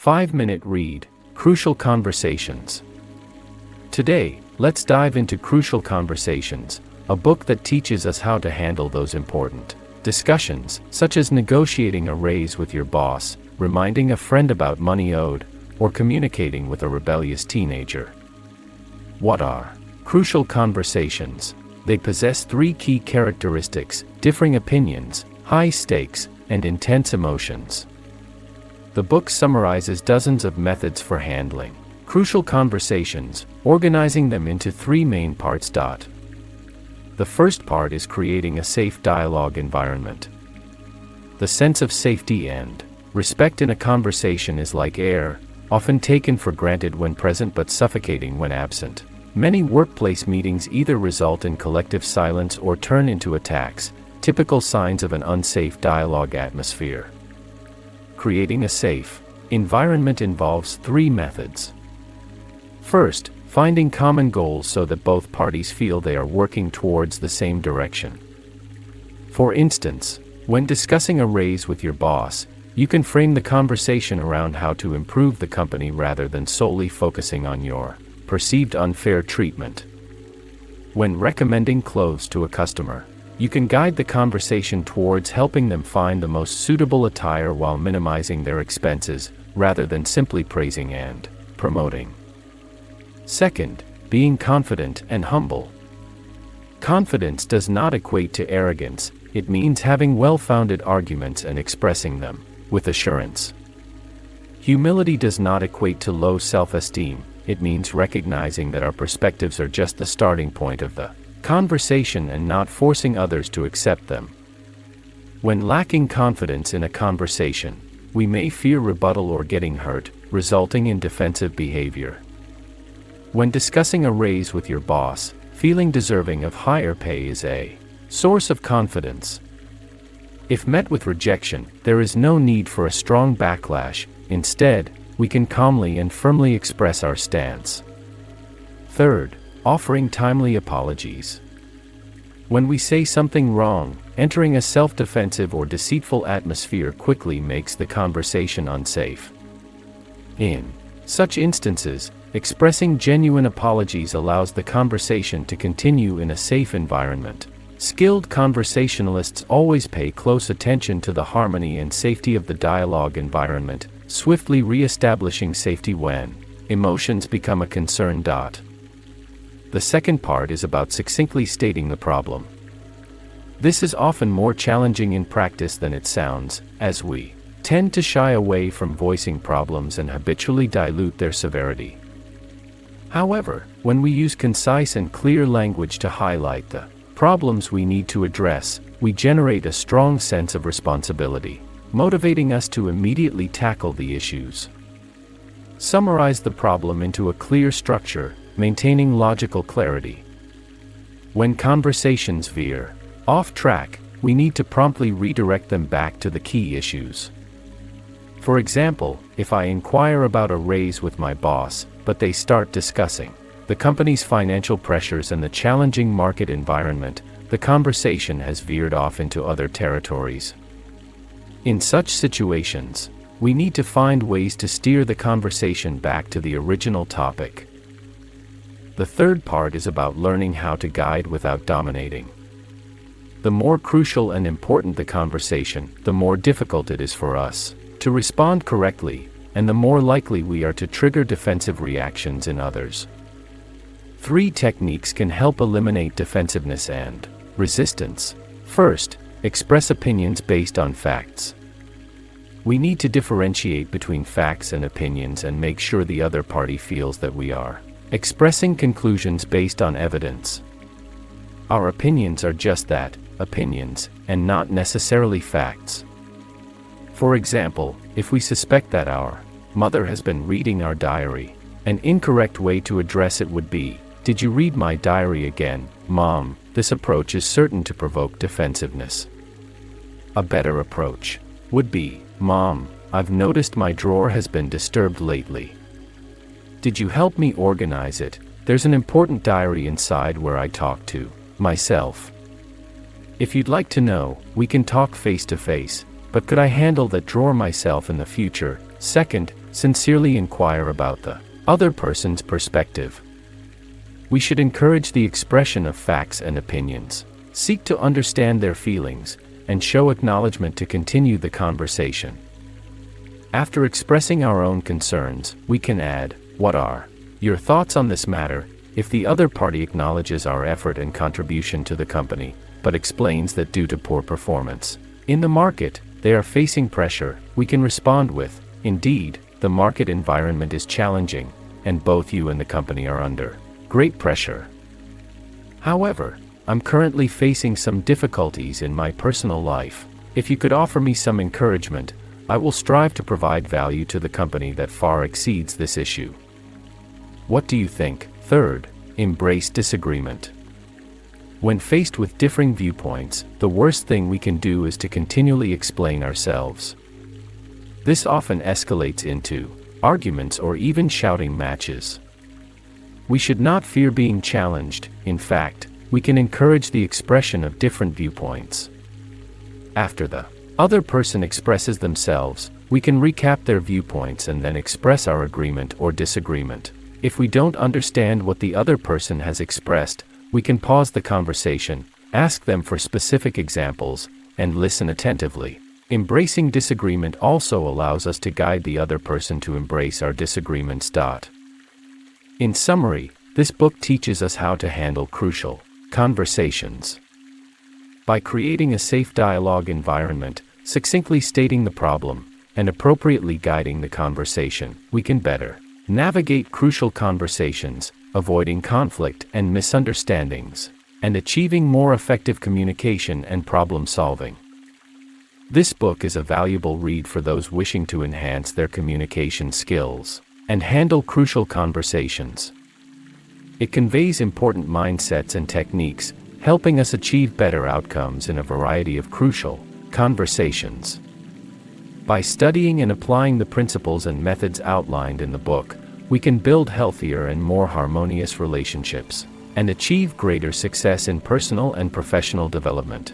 5-minute read, Crucial Conversations. Today, let's dive into Crucial Conversations, a book that teaches us how to handle those important discussions, such as negotiating a raise with your boss, reminding a friend about money owed, or communicating with a rebellious teenager. What are crucial conversations? They possess 3 key characteristics: differing opinions, high stakes, and intense emotions. The book summarizes dozens of methods for handling crucial conversations, organizing them into 3 main parts. The first part is creating a safe dialogue environment. The sense of safety and respect in a conversation is like air, often taken for granted when present but suffocating when absent. Many workplace meetings either result in collective silence or turn into attacks, typical signs of an unsafe dialogue atmosphere. Creating a safe environment involves 3 methods. First, finding common goals so that both parties feel they are working towards the same direction. For instance, when discussing a raise with your boss, you can frame the conversation around how to improve the company rather than solely focusing on your perceived unfair treatment. When recommending clothes to a customer, you can guide the conversation towards helping them find the most suitable attire while minimizing their expenses, rather than simply praising and promoting. Second, being confident and humble. Confidence does not equate to arrogance, it means having well-founded arguments and expressing them with assurance. Humility does not equate to low self-esteem, it means recognizing that our perspectives are just the starting point of the conversation and not forcing others to accept them. When lacking confidence in a conversation, we may fear rebuttal or getting hurt, resulting in defensive behavior. When discussing a raise with your boss, feeling deserving of higher pay is a source of confidence. If met with rejection, there is no need for a strong backlash. Instead, we can calmly and firmly express our stance. Third, offering timely apologies. When we say something wrong, entering a self-defensive or deceitful atmosphere quickly makes the conversation unsafe. In such instances, expressing genuine apologies allows the conversation to continue in a safe environment. Skilled conversationalists always pay close attention to the harmony and safety of the dialogue environment, swiftly reestablishing safety when emotions become a concern. The second part is about succinctly stating the problem. This is often more challenging in practice than it sounds, as we tend to shy away from voicing problems and habitually dilute their severity. However, when we use concise and clear language to highlight the problems we need to address, we generate a strong sense of responsibility, motivating us to immediately tackle the issues. Summarize the problem into a clear structure, maintaining logical clarity. When conversations veer off track, we need to promptly redirect them back to the key issues. For example, if I inquire about a raise with my boss, but they start discussing the company's financial pressures and the challenging market environment, the conversation has veered off into other territories. In such situations, we need to find ways to steer the conversation back to the original topic. The third part is about learning how to guide without dominating. The more crucial and important the conversation, the more difficult it is for us to respond correctly, and the more likely we are to trigger defensive reactions in others. 3 techniques can help eliminate defensiveness and resistance. First, express opinions based on facts. We need to differentiate between facts and opinions and make sure the other party feels that we are expressing conclusions based on evidence. Our opinions are just that, opinions, and not necessarily facts. For example, if we suspect that our mother has been reading our diary, an incorrect way to address it would be, "Did you read my diary again, Mom?" This approach is certain to provoke defensiveness. A better approach would be, "Mom, I've noticed my drawer has been disturbed lately. Did you help me organize it? There's an important diary inside where I talk to myself. If you'd like to know, we can talk face to face, but could I handle that drawer myself in the future?" Second, sincerely inquire about the other person's perspective. We should encourage the expression of facts and opinions, seek to understand their feelings, and show acknowledgement to continue the conversation. After expressing our own concerns, we can add, "What are your thoughts on this matter?" If the other party acknowledges our effort and contribution to the company, but explains that due to poor performance in the market, they are facing pressure, we can respond with, "Indeed, the market environment is challenging, and both you and the company are under great pressure. However, I'm currently facing some difficulties in my personal life. If you could offer me some encouragement, I will strive to provide value to the company that far exceeds this issue. What do you think?" Third, embrace disagreement. When faced with differing viewpoints, the worst thing we can do is to continually explain ourselves. This often escalates into arguments or even shouting matches. We should not fear being challenged. In fact, we can encourage the expression of different viewpoints. After the other person expresses themselves, we can recap their viewpoints and then express our agreement or disagreement. If we don't understand what the other person has expressed, we can pause the conversation, ask them for specific examples, and listen attentively. Embracing disagreement also allows us to guide the other person to embrace our disagreements. In summary, this book teaches us how to handle crucial conversations. By creating a safe dialogue environment, succinctly stating the problem, and appropriately guiding the conversation, we can better navigate crucial conversations, avoiding conflict and misunderstandings, and achieving more effective communication and problem solving. This book is a valuable read for those wishing to enhance their communication skills and handle crucial conversations. It conveys important mindsets and techniques, helping us achieve better outcomes in a variety of crucial conversations. By studying and applying the principles and methods outlined in the book, we can build healthier and more harmonious relationships and achieve greater success in personal and professional development.